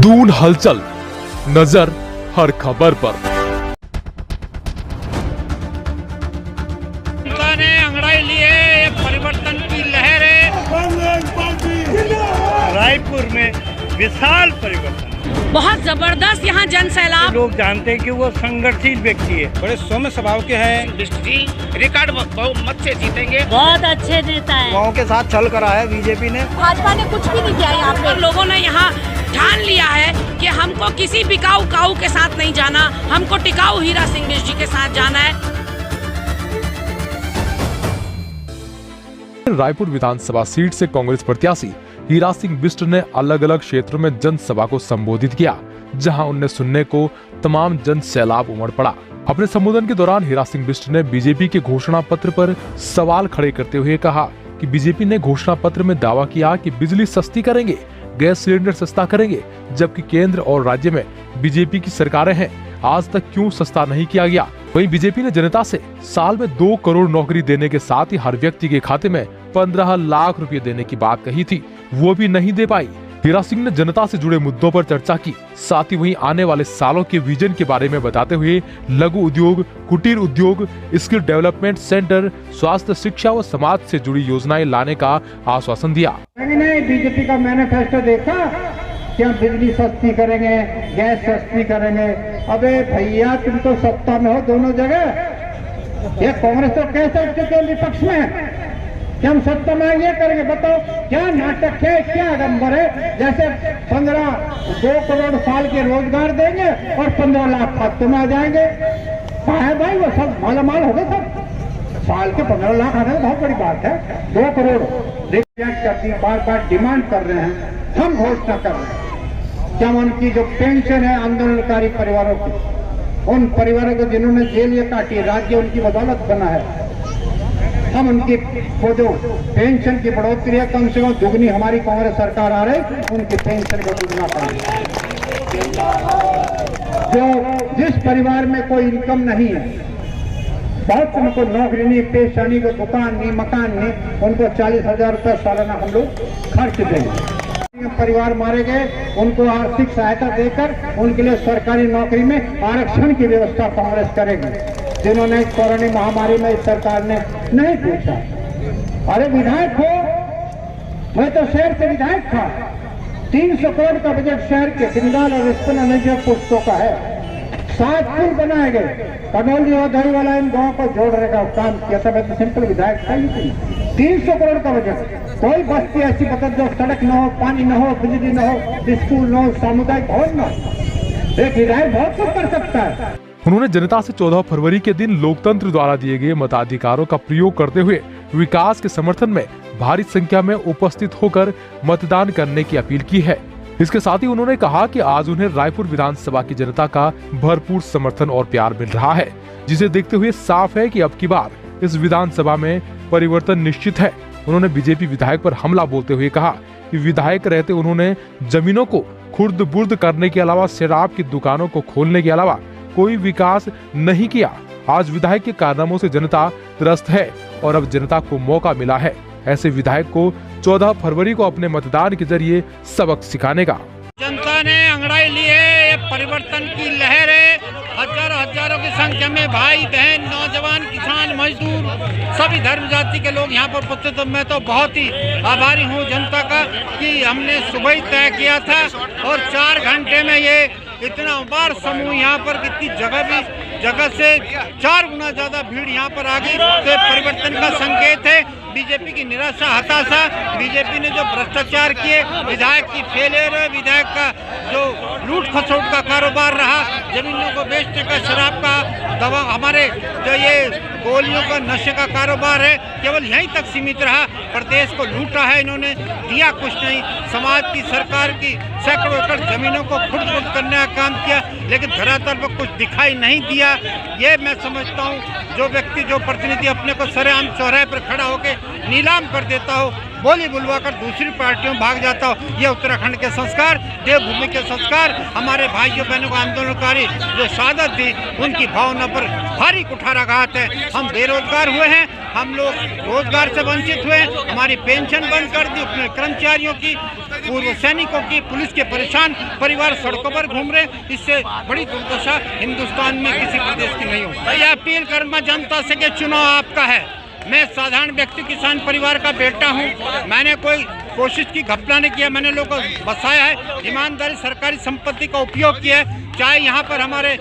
दून हलचल, नजर हर खबर पर। जनता ने अंगड़ाई ली है, परिवर्तन की लहर है। रायपुर में विशाल परिवर्तन, बहुत जबरदस्त यहाँ जन सैलाब। लोग जानते हैं कि वो संघर्षशील व्यक्ति है, बड़े सौम्य स्वभाव के हैं। रिकॉर्ड बहुमत से जीतेंगे। बहुत अच्छे नेता है। गाँव के साथ छल करा है बीजेपी ने। भाजपा ने कुछ भी नहीं किया यहाँ पे। लोगों ने यहाँ ठान लिया है कि हमको किसी बिकाऊ काऊ के साथ नहीं जाना, हमको टिकाऊ हीरा सिंह बिष्ट जी के साथ जाना है। रायपुर विधानसभा सीट से कांग्रेस प्रत्याशी हीरा सिंह बिष्ट ने अलग अलग क्षेत्रों में जनसभा को संबोधित किया, जहां उन्हें सुनने को तमाम जन सैलाब उमड़ पड़ा। अपने संबोधन के दौरान हीरा सिंह बिष्ट ने बीजेपी के घोषणा पत्र पर सवाल खड़े करते हुए कहा कि बीजेपी ने घोषणा पत्र में दावा किया कि बिजली सस्ती करेंगे, गैस सिलेंडर सस्ता करेंगे, जबकि केंद्र और राज्य में बीजेपी की सरकारें हैं। आज तक क्यों सस्ता नहीं किया गया? वहीं बीजेपी ने जनता से साल में 2 करोड़ नौकरी देने के साथ ही हर व्यक्ति के खाते में 15 लाख रुपए देने की बात कही थी, वो भी नहीं दे पाई। हीरा सिंह ने जनता से जुड़े मुद्दों पर चर्चा की, साथ ही वहीं आने वाले सालों के विजन के बारे में बताते हुए लघु उद्योग, कुटीर उद्योग, स्किल डेवलपमेंट सेंटर, स्वास्थ्य, शिक्षा व समाज से जुड़ी योजनाएं लाने का आश्वासन दिया। नहीं, बीजेपी का मैनिफेस्टो देखा, क्या बिजली सस्ती करेंगे, गैस सस्ती करेंगे। अबे भैया, तुम तो सत्ता में हो दोनों जगह। ये कांग्रेस तो कह सकते के विपक्ष में कि हम सत्ता में ये करेंगे। बताओ क्या नाटक है, क्या आडम्बर है। जैसे 2 करोड़ साल के रोजगार देंगे और 15 लाख खाते में आ जाएंगे। कहा है भाई, वो सब मालामाल हो गए। सब साल के 15 लाख आने बहुत बड़ी बात है। 2 करोड़ बार बार डिमांड कर रहे हैं, हम घोषणा कर रहे हैं। क्या उनकी जो पेंशन है आंदोलनकारी परिवारों की, उन परिवारों को जिन्होंने जेल काटी, राज्य उनकी बदौलत बना है, हम उनकी वो जो पेंशन की बढ़ोतरी है कम से कम दुगनी हमारी कांग्रेस सरकार आ रही, उनकी पेंशन को दुगना करेंगे। जो जिस परिवार में कोई इनकम नहीं है, बहुत उनको नौकरी नहीं, पेशानी को दुकान नहीं, मकान नहीं, उनको 40,000 रुपये सालाना हम लोग खर्च देंगे। परिवार मारे गए, उनको आर्थिक सहायता देकर उनके लिए सरकारी नौकरी में आरक्षण की व्यवस्था कांग्रेस करेगी, जिन्होंने कोरोना महामारी में इस सरकार ने नहीं पूछा। अरे विधायक हो, मैं तो शहर से विधायक था। 300 करोड़ का बजट शहर के बिंदाल और रिस्पन पुस्तों का है। 7 पुल बनाए गए, कनौली और दहीवाला इन गाँव को जोड़ने का काम किया था। मैं तो सिंपल विधायक था ही नहीं। 300 करोड़ का बजट, कोई बस्ती ऐसी बता जो सड़क न हो, पानी न हो, बिजली न हो, स्कूल न हो, सामुदायिक भवन न हो। एक विधायक बहुत कुछ कर सकता है। उन्होंने जनता से 14 फरवरी के दिन लोकतंत्र द्वारा दिए गए मताधिकारों का प्रयोग करते हुए विकास के समर्थन में भारी संख्या में उपस्थित होकर मतदान करने की अपील की है। इसके साथ ही उन्होंने कहा कि आज उन्हें रायपुर विधानसभा की जनता का भरपूर समर्थन और प्यार मिल रहा है, जिसे देखते हुए साफ है कि अब की बार इस विधानसभा में परिवर्तन निश्चित है। उन्होंने बीजेपी विधायक पर हमला बोलते हुए कहा कि विधायक रहते उन्होंने जमीनों को खुर्द बुर्द करने के अलावा शराब की दुकानों को खोलने के अलावा कोई विकास नहीं किया। आज विधायक के कारनामों से जनता त्रस्त है और अब जनता को मौका मिला है ऐसे विधायक को 14 फरवरी को अपने मतदान के जरिए सबक सिखाने का। जनता ने अंगड़ाई ली है, ये परिवर्तन की लहर है। हजारों की संख्या में भाई बहन, नौजवान, किसान, मजदूर, सभी धर्म जाति के लोग यहाँ पर उपस्थित। तो मैं तो बहुत ही आभारी हूँ जनता का कि हमने सुबह ही तय किया था और 4 घंटे में ये इतना बार समूह यहाँ पर, कितनी जगह से 4 गुना ज्यादा भीड़ यहाँ पर आ गई। तो परिवर्तन का संकेत है। बीजेपी की निराशा, हताशा, बीजेपी ने जो भ्रष्टाचार किए, विधायक की फेलियर है, विधायक का जो लूट खसोट का कारोबार रहा, जमीनों को बेचने का, शराब का, दवा, हमारे जो ये गोलियों का, नशे का कारोबार है, केवल यहीं तक सीमित रहा। प्रदेश को लूटा है इन्होंने, दिया कुछ नहीं। समाज की, सरकार की सैकड़ों एकड़ जमीनों को खुर्द-बुर्द करने का काम किया, लेकिन धरातल पर कुछ दिखाई नहीं दिया। ये मैं समझता हूँ जो व्यक्ति, जो प्रतिनिधि अपने को सरेआम चौराहे पर खड़ा होकर नीलाम कर देता हो, बोली बुलवा कर दूसरी पार्टियों में भाग जाता हो। ये उत्तराखंड के संस्कार, देवभूमि के संस्कार, हमारे भाइयों बहनों को आंदोलनकारी जो शहादत दी, उनकी भावना पर भारी कुठाराघात है। हम बेरोजगार हुए हैं, हम लोग रोजगार से वंचित हुए, हमारी पेंशन बंद कर दी, अपने कर्मचारियों की, पूर्व सैनिकों की, पुलिस के परेशान परिवार सड़कों पर घूम रहे। इससे बड़ी दुर्दशा हिंदुस्तान में किसी प्रदेश की नहीं हो। यह अपील करूंगा जनता से कि चुनाव आपका है। मैं साधारण व्यक्ति किसान परिवार का बेटा हूं। मैंने कोई कोशिश की, घपला नहीं किया। मैंने लोगों को बसाया है, ईमानदारी सरकारी संपत्ति का उपयोग किया है। चाहे यहाँ पर हमारे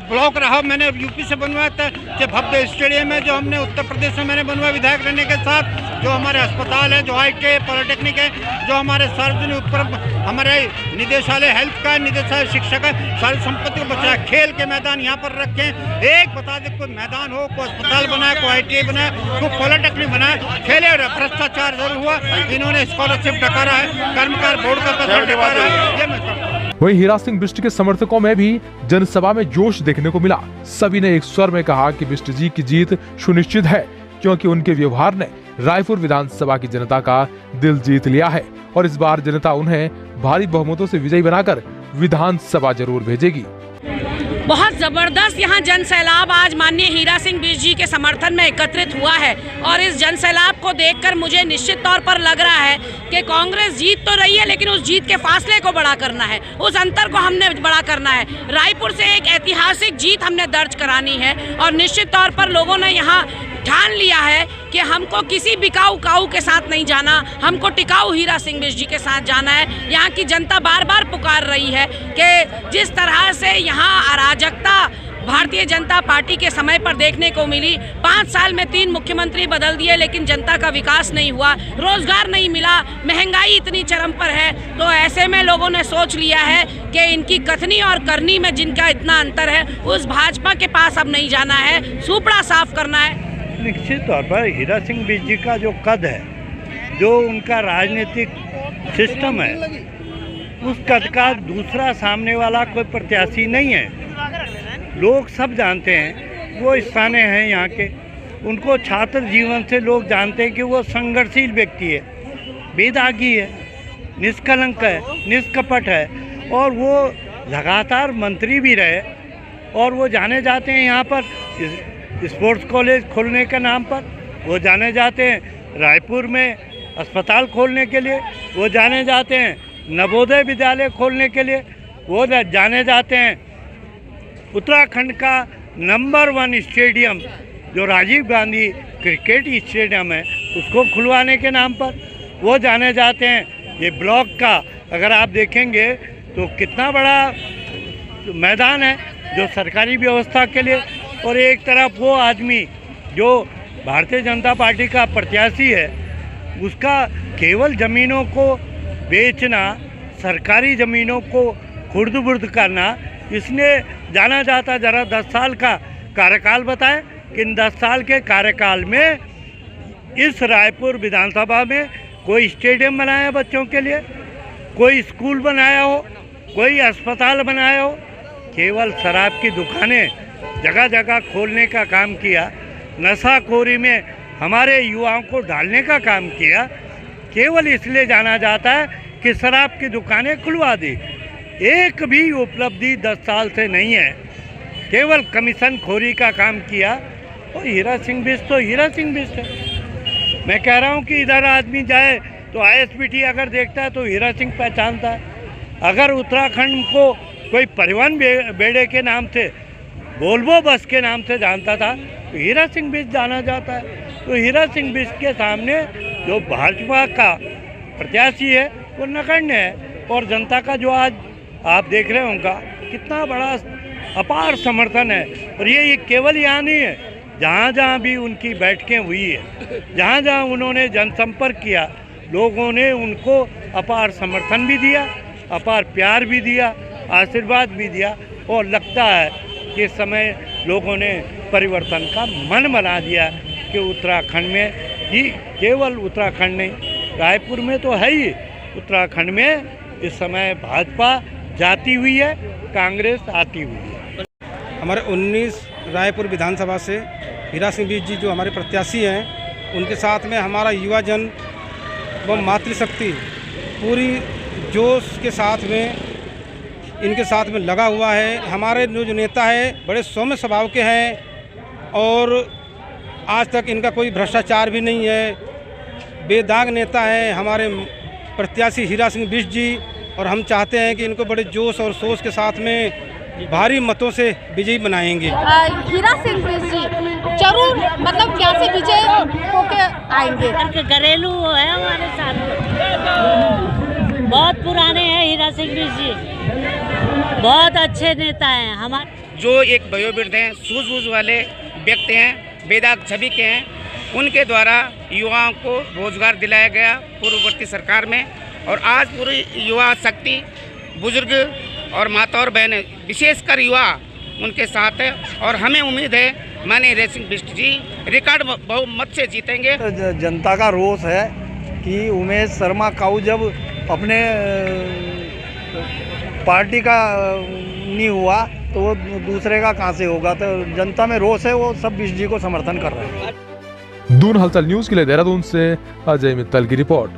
ब्लॉक रहा, मैंने यूपी से बनवाया था, चाहे भव्य स्टेडियम है जो हमने उत्तर प्रदेश में मैंने बनवाया विधायक रहने के साथ, जो हमारे अस्पताल है, जो IIT पॉलिटेक्निक है, जो हमारे सार्वजनिक उपक्रम, हमारे निदेशालय हेल्थ का, निदेशालय शिक्षा का, सारी संपत्ति को बचाया। खेल के मैदान यहाँ पर रखे, एक बता दे कोई मैदान हो, कोई अस्पताल बनाया, कोई IIT बनाया, कोई पॉलिटेक्निक बनाया। खेले भ्रष्टाचार जरूर हुआ, इन्होंने स्कॉलरशिप डकारा है, कर्मकार बोर्ड का पैसा डकारा है। ये मैं वहीं हीरा सिंह बिष्ट के समर्थकों में भी जनसभा में जोश देखने को मिला। सभी ने एक स्वर में कहा कि बिष्ट जी की जीत सुनिश्चित है, क्योंकि उनके व्यवहार ने रायपुर विधानसभा की जनता का दिल जीत लिया है और इस बार जनता उन्हें भारी बहुमतों से विजयी बनाकर विधानसभा जरूर भेजेगी। बहुत ज़बरदस्त यहाँ जन सैलाब आज माननीय हीरा सिंह बिष्ट जी के समर्थन में एकत्रित हुआ है और इस जन सैलाब को देखकर मुझे निश्चित तौर पर लग रहा है कि कांग्रेस जीत तो रही है, लेकिन उस जीत के फासले को बड़ा करना है, उस अंतर को हमने बड़ा करना है। रायपुर से एक ऐतिहासिक जीत हमने दर्ज करानी है और निश्चित तौर पर लोगों ने यहाँ ठान लिया है कि हमको किसी बिकाऊ काऊ के साथ नहीं जाना, हमको टिकाऊ हीरा सिंह बिष्ट जी के साथ जाना है। यहाँ की जनता बार बार पुकार रही है कि जिस तरह से यहाँ अराजकता भारतीय जनता पार्टी के समय पर देखने को मिली, 5 साल में 3 मुख्यमंत्री बदल दिए लेकिन जनता का विकास नहीं हुआ, रोजगार नहीं मिला, महंगाई इतनी चरम पर है, तो ऐसे में लोगों ने सोच लिया है कि इनकी कथनी और करनी में जिनका इतना अंतर है, उस भाजपा के पास अब नहीं जाना है, सुपड़ा साफ करना है। निश्चित तौर पर हीरा सिंह बिष्ट जी का जो कद है, जो उनका राजनीतिक सिस्टम है, उस कद का दूसरा सामने वाला कोई प्रत्याशी नहीं है। लोग सब जानते हैं, वो स्थानीय हैं यहाँ के, उनको छात्र जीवन से लोग जानते हैं कि वो संघर्षशील व्यक्ति है, बेदागी है, निष्कलंक है, निष्कपट है और वो लगातार मंत्री भी रहे और वो जाने जाते हैं यहाँ पर स्पोर्ट्स कॉलेज खोलने के नाम पर, वो जाने जाते हैं रायपुर में अस्पताल खोलने के लिए, वो जाने जाते हैं नवोदय विद्यालय खोलने के लिए, वो जाने जाते हैं उत्तराखंड का नंबर 1 स्टेडियम जो राजीव गांधी क्रिकेट स्टेडियम है उसको खुलवाने के नाम पर, वो जाने जाते हैं ये ब्लॉक का, अगर आप देखेंगे तो कितना बड़ा मैदान है जो सरकारी व्यवस्था के लिए, और एक तरफ वो आदमी जो भारतीय जनता पार्टी का प्रत्याशी है, उसका केवल ज़मीनों को बेचना, सरकारी ज़मीनों को खुर्द-बुर्द करना, इसने जाना जाता। जरा 10 साल का कार्यकाल बताएं कि इन 10 साल के कार्यकाल में इस रायपुर विधानसभा में कोई स्टेडियम बनाया बच्चों के लिए, कोई स्कूल बनाया हो, कोई अस्पताल बनाया हो, केवल शराब की दुकानें जगह जगह खोलने का काम किया, नशाखोरी में हमारे युवाओं को डालने का काम किया, केवल इसलिए जाना जाता है कि शराब की दुकानें खुलवा दी। एक भी उपलब्धि 10 साल से नहीं है, केवल कमीशन खोरी का काम किया। और हीरा सिंह बिष्ट तो हीरा सिंह बिष्ट है। मैं कह रहा हूँ कि इधर आदमी जाए तो ISBT अगर देखता है तो हीरा सिंह पहचानता है, अगर उत्तराखंड को कोई परिवहन बेड़े के नाम से, वोल्वो बस के नाम से जानता था तो हीरा सिंह बिष्ट जाना जाता है। तो हीरा सिंह बिष्ट के सामने जो भाजपा का प्रत्याशी है वो नगण्य है, और जनता का जो आज आप देख रहे हैं उनका कितना बड़ा अपार समर्थन है। और ये केवल यहाँ नहीं है, जहाँ जहाँ भी उनकी बैठकें हुई है, जहाँ जहाँ उन्होंने जनसंपर्क किया, लोगों ने उनको अपार समर्थन भी दिया, अपार प्यार भी दिया, आशीर्वाद भी दिया, और लगता है कि इस समय लोगों ने परिवर्तन का मन बना दिया कि उत्तराखंड में ही, केवल उत्तराखंड नहीं, रायपुर में तो है ही, उत्तराखंड में इस समय भाजपा जाती हुई है, कांग्रेस आती हुई है। हमारे 19 रायपुर विधानसभा से हीरा सिंह बिष्ट जी जो हमारे प्रत्याशी हैं, उनके साथ में हमारा युवा जन व मातृशक्ति पूरी जोश के साथ में इनके साथ में लगा हुआ है। हमारे जो नेता है बड़े सौम्य स्वभाव के हैं और आज तक इनका कोई भ्रष्टाचार भी नहीं है। बेदाग नेता है हमारे प्रत्याशी हीरा सिंह बिष्ट जी, और हम चाहते हैं कि इनको बड़े जोश और सोच के साथ में भारी मतों से विजयी बनाएंगे। हीरा सिंह बिष्ट जी जरूर मतलब क्या से विजय होके आएंगे। घरेलू है हमारे साथ, बहुत पुराने हैं हीरा सिंह बिष्ट जी, बहुत अच्छे नेता हैं हमारे। जो एक वयोवृद्ध हैं, सूझबूझ वाले व्यक्ति हैं, बेदाग छवि के हैं, उनके द्वारा युवाओं को रोजगार दिलाया गया पूर्ववर्ती सरकार में, और आज पूरी युवा शक्ति बुजुर्ग और माता और बहनें विशेषकर युवा उनके साथ है, और हमें उम्मीद है माननीय हीरा सिंह बिष्ट जी रिकॉर्ड बहुमत से जीतेंगे। जनता का रोष है कि उमेश शर्मा काऊ जब अपने पार्टी का नहीं हुआ तो वो दूसरे का कहाँ से होगा। तो जनता में रोष है, वो सब बिष्ट जी को समर्थन कर रहे हैं। दून हलचल न्यूज के लिए देहरादून से अजय मित्तल की रिपोर्ट।